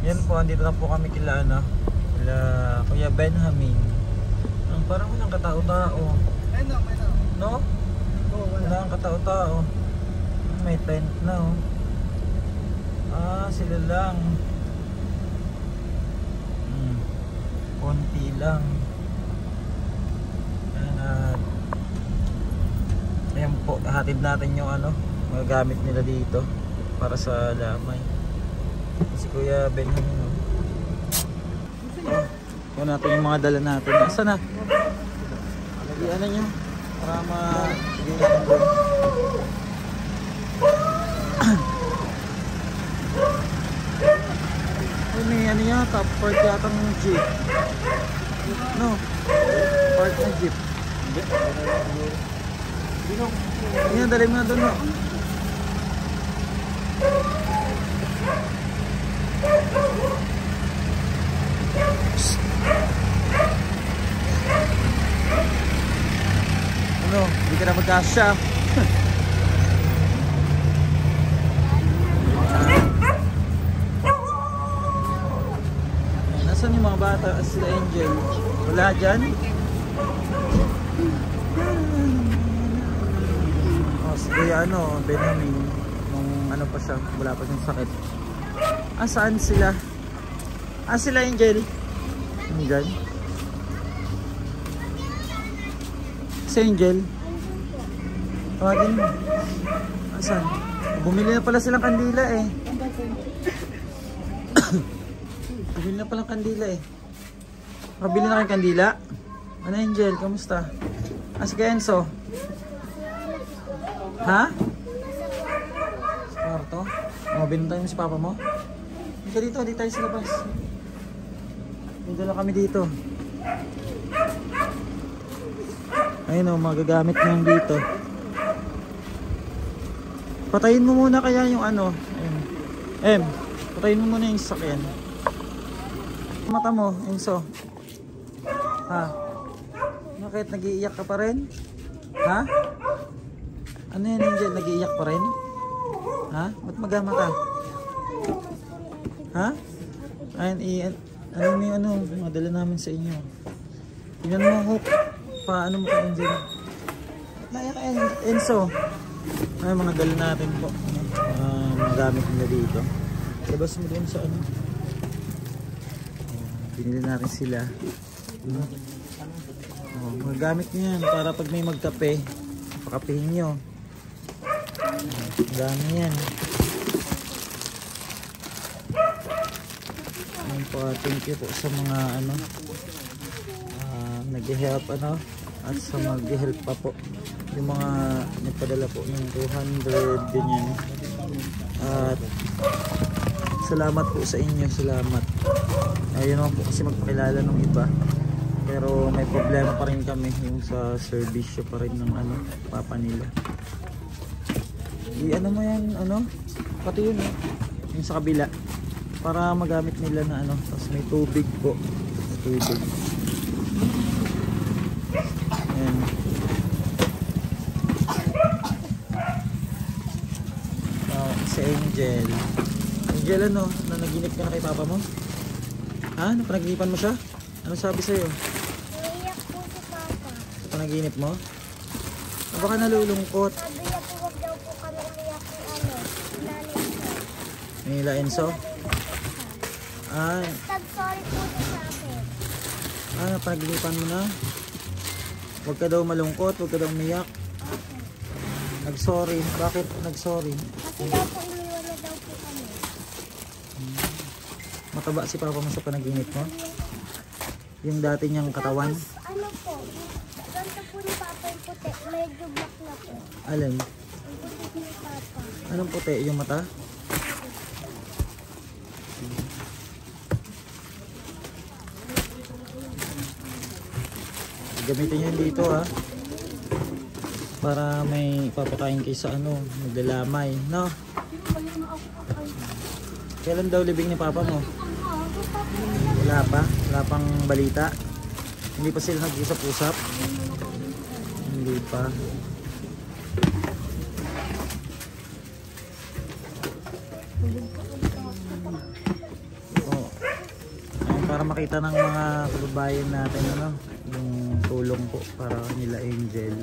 Yan po, andito na po kami kila ano, kila Kuya Benjamin. Parang walang katao-tao. No? Wala ang katao-tao. May tent na oh. Sila lang. Konti lang. Ayan po, hatid natin yung ano, mga gamit nila dito para sa lamay. Si Kuya Benjamin. Kuha natin yung mga dala natin. Asa na? Lagyan na nyo para ma-sige natin doon. May ano yata, part yata ng jeep. No? Part ng jeep. Ayan, dali mo na doon no? Ano? Hindi ka na magkasya. Nasaan yung mga bata? Sila Angel? Wala dyan? Si Kuya ano, Benjamin, nung ano pa siya, wala pa siyang sakit. Saan sila? Sila Angel? Angel? Si Angel? Tawagin mo. Saan? Bumili na pala silang kandila eh. Bumili na palang kandila eh. Mabili na kayong kandila? Ano Angel? Kamusta? Si Enzo? Ha? Sa kwarto? Binuntayin mo si papa mo? Hindi dito, di tayo sa labas. Dito lang kami dito. Ayun o, magagamit mo yung dito. Patayin mo muna kaya yung ano. Ayun. Patayin mo muna yung sasakyan. Mata mo, Enzo. Ha? Bakit nag-iiyak ka pa rin? Ha? Ano yan Angel? Nag-iiyak pa rin? Ha? Ba't magamata? Ha? Ayun, ano mo yung ano? Madala namin sa inyo. Tingnan mo hook. Paano mo ka Angel? Naiyak ka Enzo. Ay mga dala natin po. Mga gamit nila dito. Labas mo doon sa ano. Binili natin sila. Mga gamit nyo yan para pag may magkape, pakapihin nyo. Dami yan. Ayun po, thank you po sa mga ano nag-help ano at sa mag-help pa po yung mga nagpadala po ng 200 ganyan. At salamat po sa inyo, salamat. Ayun naman po kasi magpakilala ng iba pero may problema pa rin kami yung sa servisyo pa rin ng ano papa nila. Ano mo yan, ano? Pati yun yung sa kabila para magamit nila na ano. Tapos may tubig po. May tubig. Ayan. Si Angel. Angel ano? Nanaginip ka na kay papa mo? Ha? Napanaginipan mo siya? Ano sabi sa'yo? Naiyak po si papa. Sa panaginip mo? Baka nalulungkot. Nila Enzo? Nag-sorry po sa akin. Napagilipan mo na? Huwag ka daw malungkot, huwag ka daw umiyak. Nag-sorry. Bakit nag-sorry? Kasi daw po iniwan na daw po kami. Mataba si papa mo sa panaginip mo? Yung dati niyang katawan? Tapos ano po, ganito po ni papa yung puti, medyo black na po. Alin? Yung puti ni papa. Anong puti? Yung mata? Gamitin nyo dito ha para may papakain kayo sa ano, maglalamay, no? Kailan daw libing ni papa mo? Wala pa? Wala pang balita? Hindi pa sila nag-usap-usap? Hindi pa. para makita ng mga kababayan natin ano, yung tulong po para nila Angel.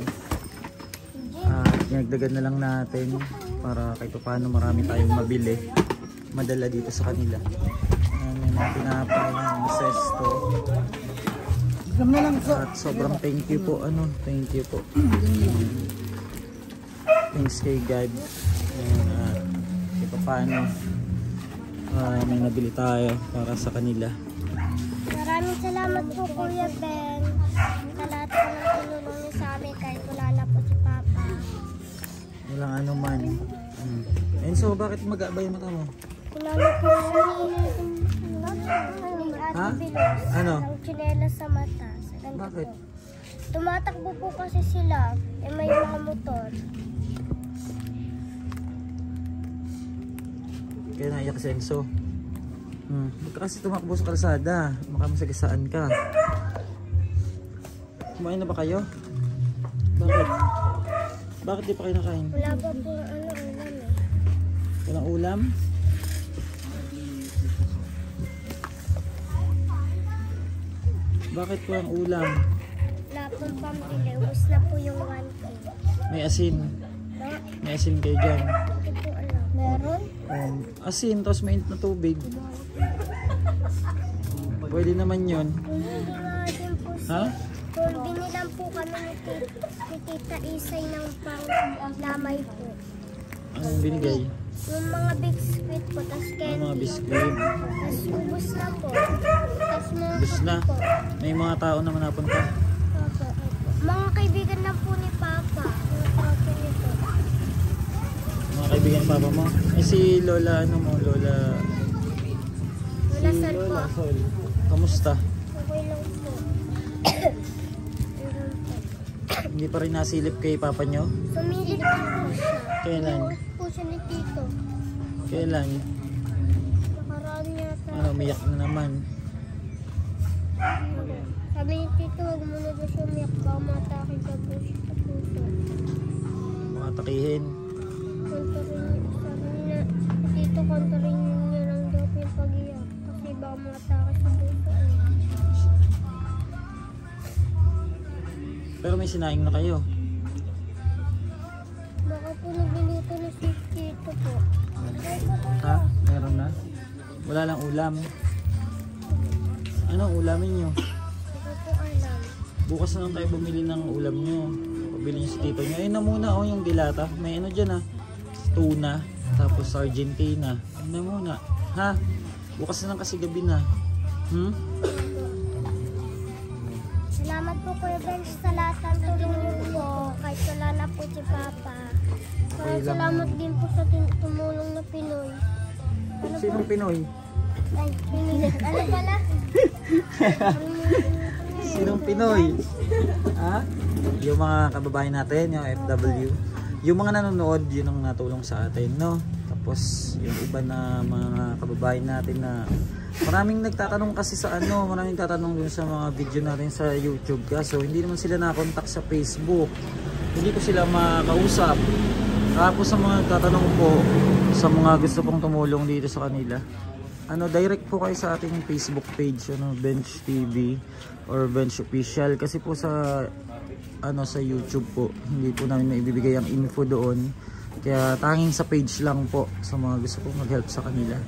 At dinagdagan na lang natin para kahit paano marami tayong mabili, madala dito sa kanila. May mga tinapay ng sesto. At sobrang thank you po ano, thank you po. Thanks kay God. Kahit paano may nabili tayo para sa kanila. Maraming salamat po Kuya Ben. Sa lahat po ng tinulong niyo sa amin kahit wala na po si Papa. Walang ano man. Enzo, bakit mag-aaba yung mata mo? Kilala po Ha? ni Bilos. Ano? Ang tsinelas sa mata. Sa ganda Bakit? po. Tumatakbo po kasi sila. May mga motor. Kaya naiyak si Enzo. Huwag ka kasi tumakbo sa kalsada. Baka masagasaan ka. Kumain na ba kayo? Bakit? Bakit di pa kayo nakain? Wala pa po ulam eh. Walang ulam? Bakit walang ulam? Wala pong pambili. Ubus na po yung 1K. May asin. No? May asin kayo dyan. Hindi po alam. Meron? Asin, tapos mainit na tubig. Pwede naman yun. Hindi nga din po Ha? Kung binilang po kami ni Tita Isay ng pang-lamay po. Anong binigay? Yung mga biscuit po, tas candy. Ang mga biskuit. Tas ubus na po. Tas mga Ubus na. kape po. May mga tao naman napunta. Opo, opo. Mga kaibigan lang po ni Papa. Mga tropa nito. Mga kaibigan ng papa mo. Eh si Lola, ano mo? Lola... Wala sal po. Lola Sol. Kamusta? Okay lang po. Ayun po. Hindi pa rin nasilip kay papa nyo? Sumilip din po siya. Kailan? Inuwi po siya ni Tito. Kailan? Nakaraan yata. Ano, umiyak na naman. Sabi ni Tito, huwag mo na daw siya umiyak. Baka matake ka po siya sa puso. Mga takihin. Kontarin niya. Si Tito, kontarin niya lang daw po yung pag-iyak. Kasi baka matake sa puso. Pero may sinaing na kayo. Baka po nagluluto na si Tito po. Ha? Meron na? Wala lang ulam. Ano ulamin nyo? Baka po alam. Bukas na lang tayo bumili ng ulam nyo. Pabili nyo sa tito nyo. Ayun na muna oh, yung dilata. May ano dyan ah. Tuna. Tapos Argentina. Ayun na muna. Ha? Bukas na lang kasi gabi na. Salamat po Kuya Ben sa lahat ng tulong niyo po. Kahit wala na po si Papa. Okay lang. Salamat din po sa tumulong na Pinoy. Sinong Pinoy? Ay, Pinoy. Ano pala? Sinong Pinoy? Ha? Yung mga kababayan natin, yung FW. Yung mga nanonood, yun ang natulong sa atin, no? Tapos, yung iba na mga kababayan natin na maraming nagtatanong kasi sa ano, maraming nagtatanong dun sa mga video natin sa YouTube. Kaso, hindi naman sila nakontak sa Facebook. Hindi ko sila makausap. Tapos, sa mga nagtatanong po, sa mga gusto pong tumulong dito sa kanila, ano, direct po kayo sa ating Facebook page, ano, Bench TV or Bench Official, kasi po sa ano, sa YouTube po hindi po namin maibibigay ang info doon, kaya tanging sa page lang po sa mga gusto pong mag-help sa kanila,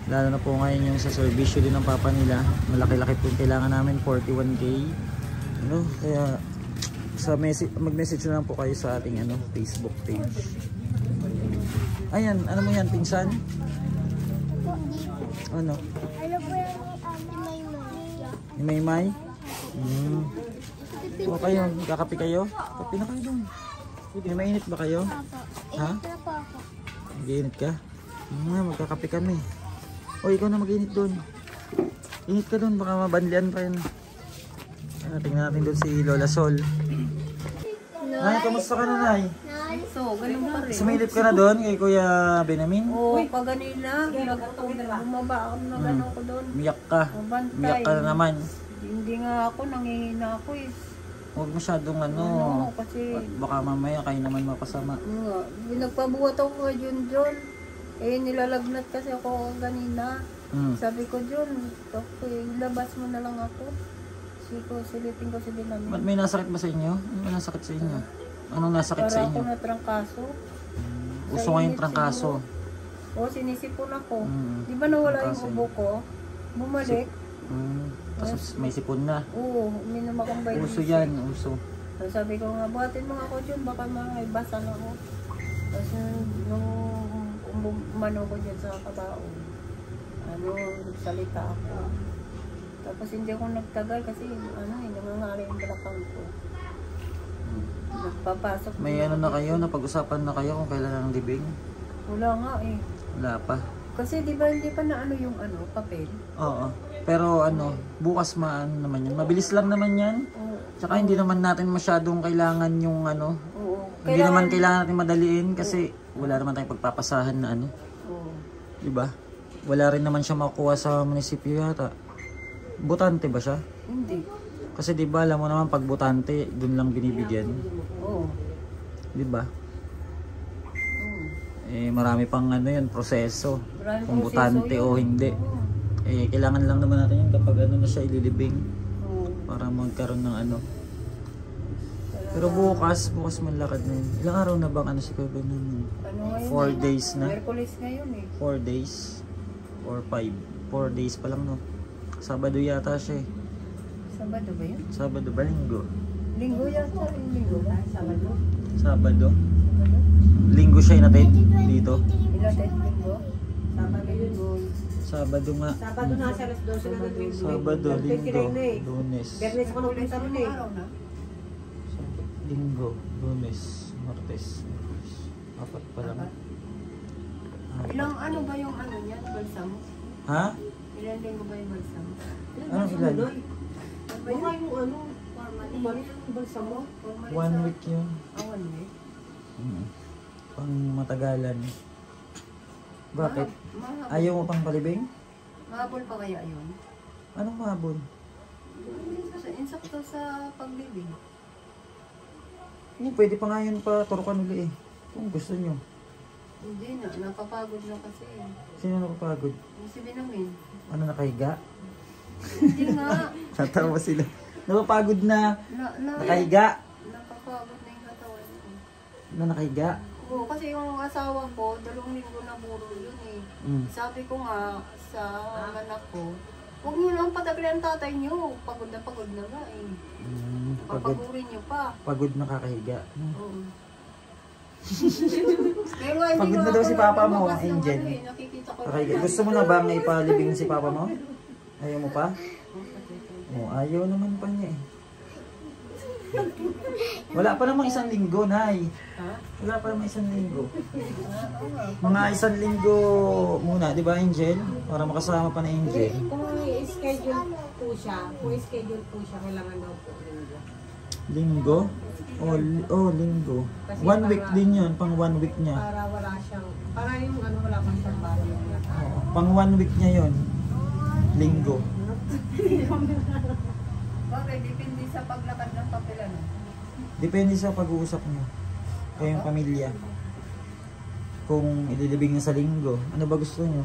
lalo na po ngayon yung sa servisyo din ng papa nila, malaki-laki po yung kailangan namin, 41k, ano, kaya sa mag-message na lang po kayo sa ating ano, Facebook page. Ayan, ano mo yan, pinsan? Ano? Ano po yung Ni Maymay? O kayo, kakapi kayo? Kapi na kayo doon. May mainit ba kayo? Ha? Init na po ako. Mag-iinit ka? Magkakapi kami. O, ikaw na mag-iinit doon. Init ka doon, baka mabanlian pa yun. Tingnan natin doon si Lola Sol. Nay, kamusta ka na, Nay? So, ganun pa rin. Sumilip ka na doon kay Kuya Benamin? Oo, kaganina, bumaba ako na gano'n ko doon. Umiyak ka. Bantay. Umiyak ka na naman. Hindi nga ako, nangihina ako eh. Huwag masyadong ano. Kasi, Baka mamaya kayo naman mapasama. nagpabuhat ako kay Junjun. Eh, nilalagnat kasi ako kanina. Sabi ko, John, labas mo na lang ako. Silipin ko si Dinami. Ba't may nasakit ba sa inyo? Ano may nasakit sa inyo? Anong nasakit sa Para inyo? ako natrangkaso. Uso ngayong trangkaso. Oo, sinisipon ako. Mm. Di ba nawala Trangkaso yung ubo ko? Bumalik. Tapos may sipon na. Oo, uminom akong vitamin Uso C. yan, uso. So, sabi ko nga, buhatin mo ako dyan, baka maibasan ako. Tapos nung umano ko dyan sa kabao, nagsalita ako. Tapos hindi ako nagtagal kasi nangangali yung balakang ko. Nagpapasok. May ano na kayo, napag-usapan na kayo kung kailan ang libing? Wala nga eh. Wala pa. Kasi di ba hindi pa na yung papel? Oo. Pero bukas naman yan. Mabilis lang naman yan. Oo. Tsaka hindi naman natin masyadong kailangan yung Oo. Hindi naman kailangan natin madaliin kasi wala naman tayong pagpapasahan na Oo. Diba? Wala rin naman siya makuha sa munisipyo yata. Botante ba siya? Hindi. Kasi diba alam mo naman pag botante, dun lang binibigyan. Oo. Diba? Oo. Marami pang yun, proseso. Maraming Kung proseso botante yun. o hindi. Oo. Kailangan lang naman natin yun kapag na siya ililibing. Oo. Para magkaroon ng Pero bukas malakad na yun. Ilang araw na bang si Kuya Ben nun? Ano ngayon? 4 days na? Merkulis ngayon eh. 4 days? Or 5? 4 days pa lang Sabado yata siya Sabado ba yun? Sabado ba? Linggo? Linggo yata. Linggo ba? Sabado? Sabado? Sabado? Linggo siya inatid dito? Ilatid linggo? Sabado linggo. Sabado nga. Sabado na sa alas 12 na nag-drink. Sabado, Linggo, Lunes. Bernes ako nung pinta rin eh. Linggo, Lunes, Martes. 4 pa lang. Ilang ba yung niyan? Balsamo? Ha? Ilang linggo ba yung balsamo? Anong ilan? Baka yung balik yung balsa mo. 1 week yun. 1 week? Pang matagalan. Bakit? Mahabol. Ayaw mo pang palibing? Mahabol pa kaya yun? Anong mahabol? Insakto sa paglibing. Pwede pa nga yun pa turukan uli kung gusto nyo. Hindi na, napapagod na kasi. Sino nakapagod? Yung si Binamin. Ano, nakahiga? Hindi nga. Tatawa sila. Napapagod na. Na, Nakahiga. napapagod na yung katawan ko. Na nakahiga. Oo, kasi yung asawa ko, 2 linggo na puro yun eh. Sabi ko nga sa anak ko, huwag niyo lang pataglan ang tatay niyo. Pagod na nga eh. Pagod, Papagurin niyo pa. pagod nakakahiga. Oo. Pero hindi Pagod nga na daw ako si Papa mo, lumabas ng Angel. nakikita ko. Nakahiga. Gusto mo na bang ipalibing si Papa mo? Ayaw mo pa? Ayaw naman pa niya Wala pa namang 1 linggo, Nay. Ha? Wala pa namang 1 linggo. Mga 1 linggo muna, di ba, Angel? Para makasama pa na Angel. Kung i-schedule po siya, kailangan daw po linggo. Linggo? Linggo. 1 week din yun, pang 1 week niya. Para wala siyang, para yung wala pang trabaho niya. Pang 1 week niya yun. Linggo. Bakit? Depende sa paglakad ng papilan. Depende sa pag-uusap niyo. Kayong pamilya. Kung ililibing niya sa linggo, ano ba gusto niyo?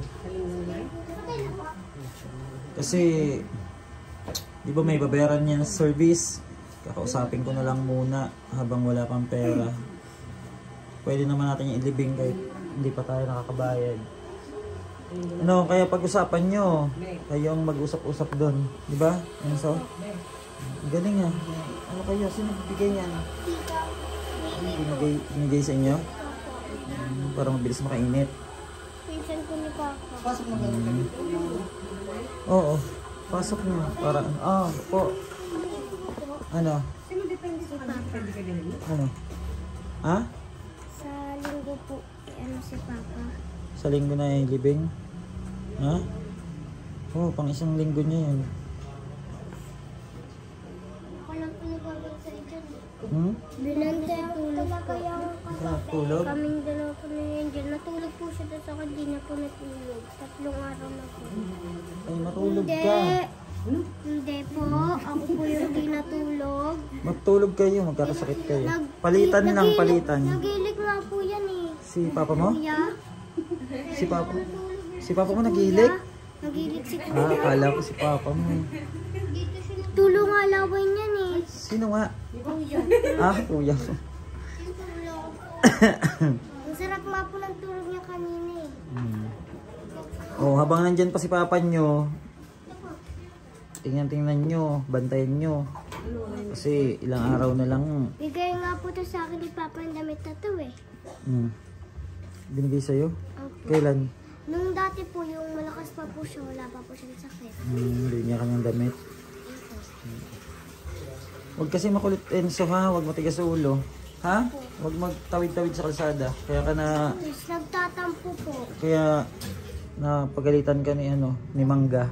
Kasi, di ba may babayaran niya ng service? Kakausapin ko na lang muna habang wala pang pera. Pwede naman natin yung ilibing kahit hindi pa tayo nakakabayad. Kaya pag-usapan nyo, kayong mag-usap-usap doon. Di ba? Enzo? Galing ah. Ano kayo? Sino bibigay niyan? Binigay sa inyo? Para mabilis makainit. Pinsan ko ni Papa. Oo. Pasok nyo. Para, po. Ano? Ano? Ha? Sa linggo po, si Papa. Sa linggo na yung libing? Ha? Oo, pang 1 linggo niya yun. Ako lang po nagagawin sa dyan. Binante Natulog po. Tulog? Kaming dalawa po na yan dyan. Natulog po siya doon sa hindi na po natulog. 3 araw na po. Ay, matulog ka. Hindi po. Ako po yung di natulog. Magtulog kayo, magkakasakit kayo. Palitan lang, palitan. Nagilig nga po yan eh. Si Papa mo? Kuya. Si Papa mo nagilik? Nagilit si Ah, akala ko si Papa mo. Tulong nga laway niyan eh. Sino nga? Kuya. Ah, kuya mo. Ang sarap nga po ng tulog niya kanina eh. Oh, habang nandyan pa si Papa nyo, tingnan nyo, bantayan nyo. Kasi ilang araw na lang. Bigay nga po to sa akin ni Papa ang damit na to eh. Binigay sa'yo? Okay. Kailan? Nung dati po yung malakas pa po siya, wala pa po siyang sakit. Hindi niya kanyang damit. Huwag kasi makulit, Enzo, ha? Huwag matigas sa ulo. Ha? Huwag magtawid-tawid sa kalsada. Kaya ka na... Yes, nagtatampo po. Kaya napagalitan ka ni Mangga.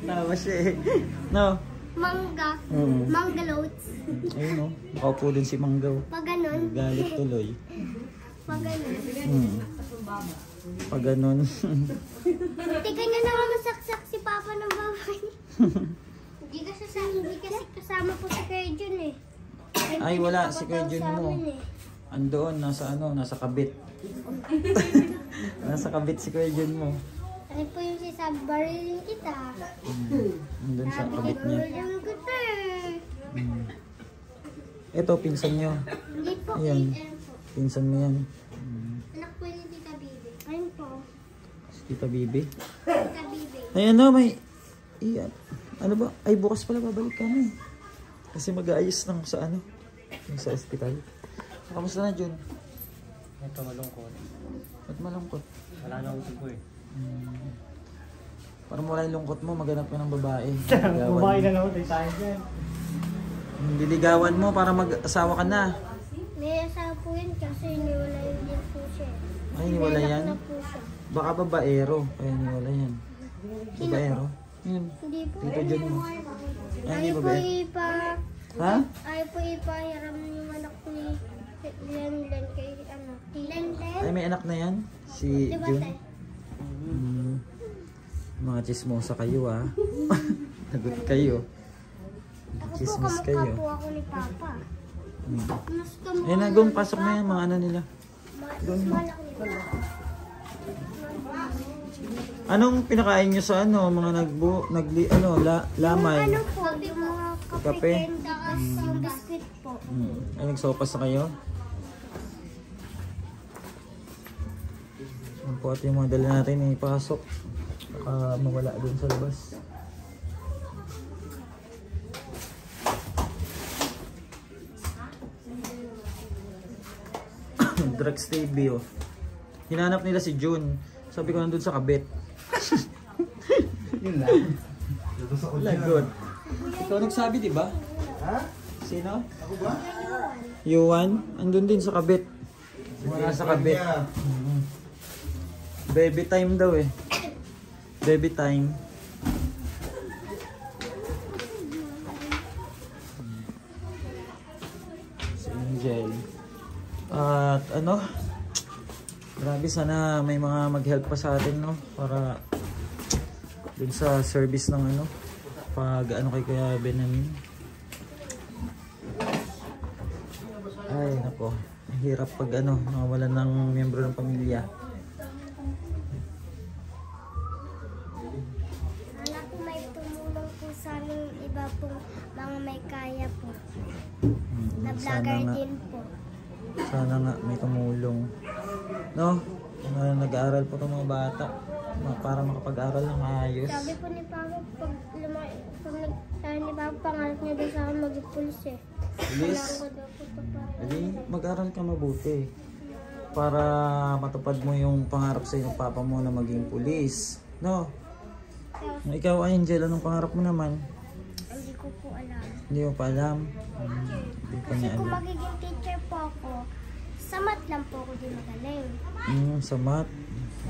Tawa siya eh. No? Mangga. Manggalots. Ayun o. Nakaupo din si Manggaw. Pag ganun. Galit tuloy. Pag ganun. Pag ganun. Tika niya naman masaksak si Papa ng bahay. Hindi kasi kasama po si Kuya Jun eh. Ay, wala. Si Kuya Jun mo. Eh. Andoon, nasa kabit. Nasa kabit si Kuya Jun mo. Ano po yung sinasabi? Barilin kita. Andun sa kabit niya. Barilin kita eh. Ito, pinsan nyo. Hindi po. Ayan. Ayan po. Pinsan mo yan. Anak po ni Tita Bibi. Ayun po. Si Tita Bibi. Tita Bibi. Ayan na, may... Iyan. Ano ba? Ay, bukas pala babalik ka na eh. Kasi mag-aayos ng sa yung sa ospital. Kamusta na, Jun? Ito malungkot. Ba't malungkot? Wala na utog ko eh. Para wala yung lungkot mo, maghanap ka ng babae. Bumahay na naman tayo dyan. Diligawan mo para mag-asawa ka na. May asawa po yun kasi iniwalay din po siya. Ay, niwala yan? May anak na po siya. Baka babaero. Kaya niwala yan. Babaero? Yun. Hindi po. Dito dyan mo. Ay, hindi Ayaw po babaero. Ha? Ayaw po ipahiram yung anak ni Lenlen kay Lenlen? Ay, may anak na yan? Si Diba Jun? tayo? Mga chismosa kayo ah. Nagot kayo. Ako po Chismis kamukha kayo. po ako ni Papa. Mas kamukha Ayun na, Gung, pasok na yan mga nila. Mas malaki ni Papa. Anong pinakain nyo sa mga lamay? Ano po, yung mga Kape? kape, yung biscuit po. Ay, nagsopas na kayo? Yan po at yung mga dala natin ipasok. Baka mawala dun sa labas. Drex TV oh. Hinanap nila si June. Sabi ko nandun sa kabit. Yun lang. Lagot. Ikaw nagsabi di ba? Ha? Sino? Ako ba? Yuan? Andun din sa kabit. Wala sa kabit. Baby time daw eh. Baby time. Si Angel. At grabe sana may mga mag-help pa sa atin no para dun sa service ng pag kay Kuya Benamin. Ay nako, hirap pag nawalan ng miyembro ng pamilya. Anak po may tumulong po sa aming iba pong mga may kaya po. Na vlogger din po. Sana nga may tumulong. No? Nag-aaral po itong mga bata para makapag-aral ng ayos. Sabi po ni Papa, pag ni Papa, pangarap niya doon sa akin mag-pulis eh. Pulis? Kailangan ko daw po ito para. Hindi, mag-aral ka mabuti. Para matupad mo yung pangarap sa ng papa mo na maging pulis. No? Ikaw, Angel, anong pangarap mo naman? Hindi ko po alam. Hindi mo pa alam? Hindi pa Kasi niya kung alam. magiging teacher po ako, sa math lang po ako din magaling. Sa math?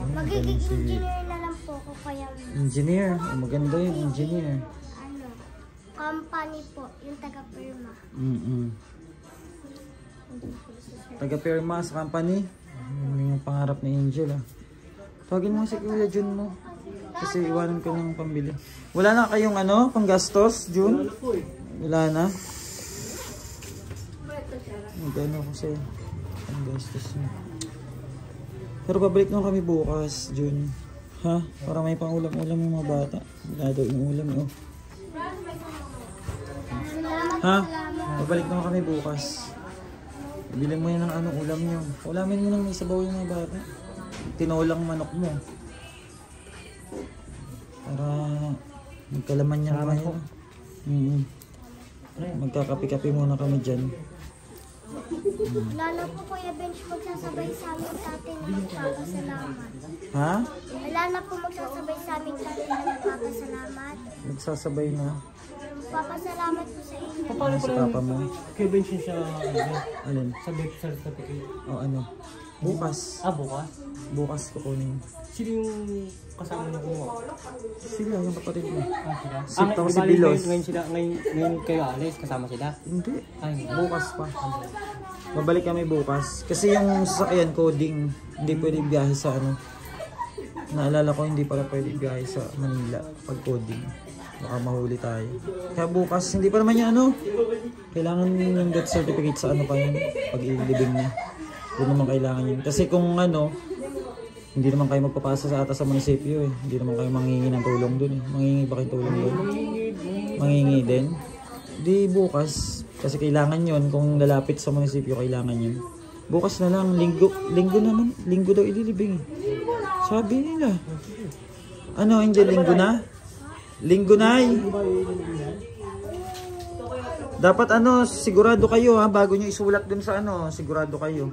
Magiging engineer na lang po ako kaya Engineer? Maganda yun, engineer. Company po, yung taga-firma. Taga-firma sa company? Yun yung pangarap ni Angel ah. Tawagin mo si Kuya Jun mo. Kasi iwanan ko ng pambili. Wala na kayong panggastos, Jun? Wala na? Magkano ko sa'yo? Panggastos mo. Pero babalik naman kami bukas, June. Ha? Para may pang-ulam-ulam yung mga bata. Wala daw yung ulam eh. Oh. Ha? Babalik naman kami bukas. Bilhin mo yan ng anong ulam nyo. Ulamin mo nang may sabaw yung mga bata. Tinolang manok mo. Para magkalaman yan kayo. Magkakapi-kapi muna kami dyan. Lalo po Kuya Bench magsasabay sa amin dati na nagpapasalamat. Ha? Wala na po magsasabay sa amin dati na nagpapasalamat. Nagsasabay na. Papasalamat po sa inyo. Paano Si pala papa mo. kay Bench siya Alin? sa birth certificate? O ano? Bukas. Bukas? Bukas kukunin. Sino yung kasama niyo kumuha? Sila, yung kapatid mo. Sila? Sito si Bilos. Ngayon kayo alis, kasama sila? Hindi. Ay, Bukas pa. Babalik kami bukas. Kasi yung sasakyan coding, hindi pwede biyahe sa ano. Naalala ko hindi pala pwede biyahe sa Manila pag coding. Baka mahuli tayo. Kaya bukas, hindi pa naman yung ano. Kailangan yung death certificate sa ano pa yun. Pag ilibing niya. Hindi naman kailangan yun. Kasi kung ano, hindi naman kayo magpapasa sa atas sa munisipyo eh. Hindi naman kayo manghingi ng tulong dun eh. Manghingi ba kayong tulong dun? Manghingi din. Di bukas. Kasi kailangan yun. Kung lalapit sa munisipyo, kailangan yun. Bukas na lang. Linggo naman. Linggo daw ililibing. Sabi nila. Ano, Angel? Linggo na? Linggo na eh. Dapat ano, sigurado kayo ha. Bago nyo isulat dun sa ano, sigurado kayo.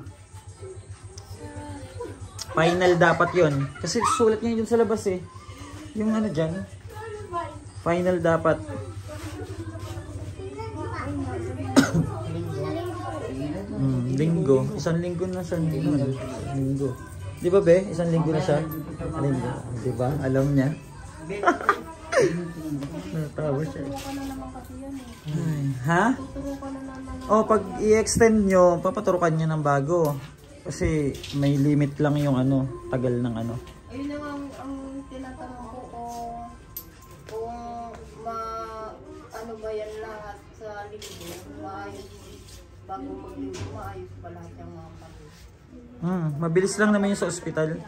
Final dapat yon. Kasi sulat nyo dun sa labas eh. Yung ano dyan. Final dapat. Linggo. Isang linggo na siya. Linggo. Di ba be? Isang linggo na siya. Linggo. Di ba? Alam niya. Natawa siya. Ay, ha? Oh, pag i-extend nyo, papaturukan nyo ng bago. Kasi may limit lang yung ano, tagal ng ano. Ayun lang ang tinatanong ko kung ano ba yan lahat sa linggo, maayos, bago maglinggo, maayos ba lahat yung mga kapit? Mabilis lang naman yung sa ospital.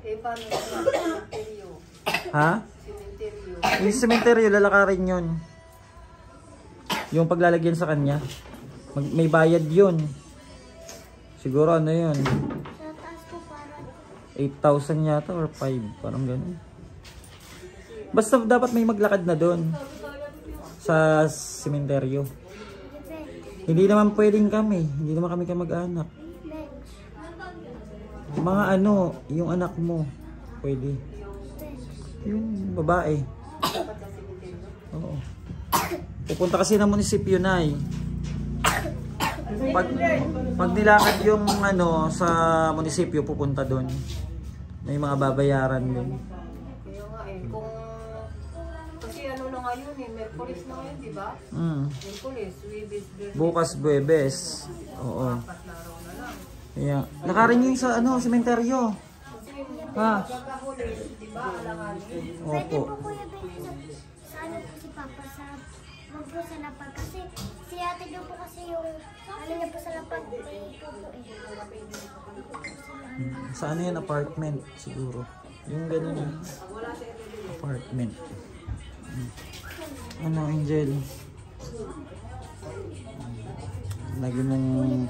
Eh, paano sa cementerio? Ha? Cementerio. Yung cementerio, lalakarin yun. Yung paglalagyan sa kanya. May bayad yun. Siguro ano yun? Sa taas po parang 8,000 yata or 5. Parang ganun. Basta dapat may maglakad na doon. Sa sementeryo. Hindi naman pwedeng kami. Hindi naman kami kamag-anak. Mga ano, yung anak mo. Pwede. Yung babae. Oo. Pupunta kasi ng munisipyo na eh. Pag nilakad yung ano sa munisipyo, pupunta doon. May mga babayaran din. Kaya nga eh, kung kasi ano na ngayon eh, Merkulis na ngayon, di ba? Merkulis, Webes, Bukas, Buwebes. Oo. 4 na araw na lang. Kaya, lakarin nyo yung sa ano, sementeryo. Ha? Pagkahulis, di ba, alanganin? pwede Opo. po Kuya Bench sa ano po si Papa sa wag po sa lapag. Kasi si ate daw po kasi yung ano niya po sa lapag. May po Sa ano yun, apartment siguro. Yung ganun yun. Apartment. Ano, Angel? Lagi mong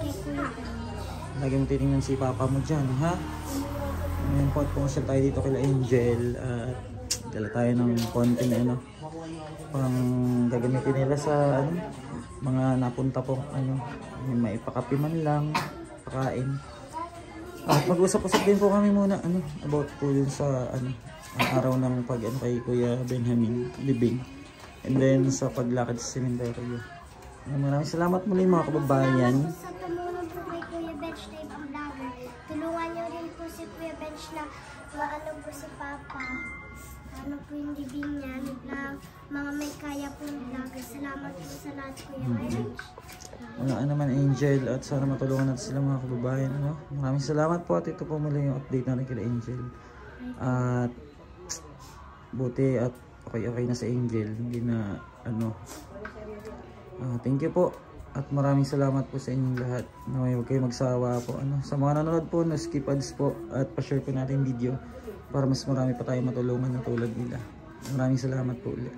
titingnan si Papa mo dyan, ha? Ngayon po, pumusap tayo dito kila Angel at dala tayo ng konting ano, pang gagamitin nila sa ano, mga napunta po, ano, yung maipakapi man lang, pakain. At mag-usap-usap din po kami muna ano, about po yun sa ano, ang araw ng pag ano, kay Kuya Benjamin libing. And then sa paglakad sa sementeryo. Maraming salamat muli mga kababayan. Sa tumulong po kay Kuya Bench na ibang vlogger. Tulungan niyo rin po si Kuya Bench na maano po si Papa. Ano po yung libing niya na mga may kaya po yung vlogger. Salamat po sa lahat Kuya Bench. Wala naman Angel at sana matulungan natin sila mga kababayan. Ano? Maraming salamat po at ito po muli yung update natin kila Angel. At buti at okay na si Angel. Hindi na ano. Thank you po. At maraming salamat po sa inyong lahat. Huwag kayo magsawa po. Sa mga nanonood po, no, skip ads po at pa-share po natin video para mas marami pa tayo matulungan na tulad nila. Maraming salamat po ulit.